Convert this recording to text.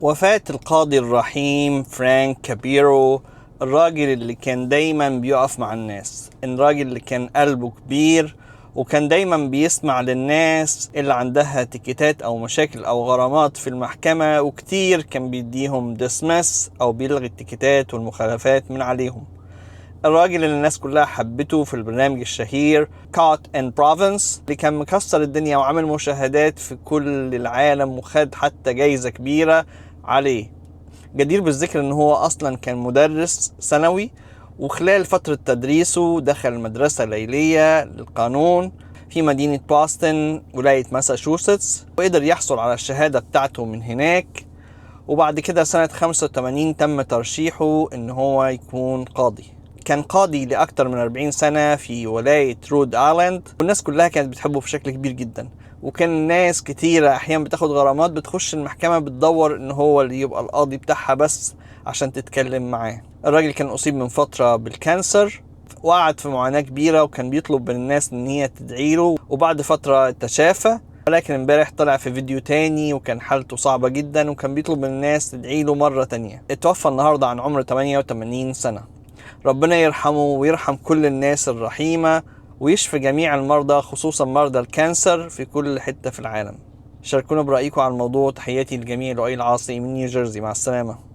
وفاة القاضي الرحيم فرانك كابيرو، الراجل اللي كان دايما بيقف مع الناس، الراجل اللي كان قلبه كبير وكان دايما بيسمع للناس اللي عندها تيكيتات او مشاكل او غرامات في المحكمة، وكتير كان بيديهم ديسمس او بيلغي التيكيتات والمخالفات من عليهم. الراجل اللي الناس كلها حبته في البرنامج الشهير كات ان بروفنس، اللي كان مكسر الدنيا وعامل مشاهدات في كل العالم وخد حتى جايزة كبيرة عليه. جدير بالذكر ان هو اصلا كان مدرس ثانوي، وخلال فترة تدريسه دخل مدرسة ليلية للقانون في مدينة بوسطن ولاية ماساتشوستس، وقدر يحصل على الشهادة بتاعته من هناك. وبعد كده سنة 85 تم ترشيحه ان هو يكون قاضي. كان قاضي لأكتر من 40 سنة في ولاية رود آيلاند، والناس كلها كانت بتحبه بشكل كبير جدا، وكان ناس كتيرة أحيانا بتاخد غرامات بتخش المحكمة بتدور إن هو اللي يبقى القاضي بتاعها بس عشان تتكلم معاه. الراجل كان أصيب من فترة بالكانسر وقعد في معاناة كبيرة، وكان بيطلب من الناس إن هي تدعيله، وبعد فترة تشافى. ولكن امبارح طلع في فيديو تاني وكان حالته صعبة جدا، وكان بيطلب من الناس تدعيله مرة تانية. اتوفى النهاردة عن عمر 88 سنة. ربنا يرحمه ويرحم كل الناس الرحيمة، ويشفي جميع المرضى خصوصا مرضى الكانسر في كل حتة في العالم. شاركونا برأيكم على الموضوع. تحياتي لجميع رؤي العاصي من نيوجيرسي. مع السلامة.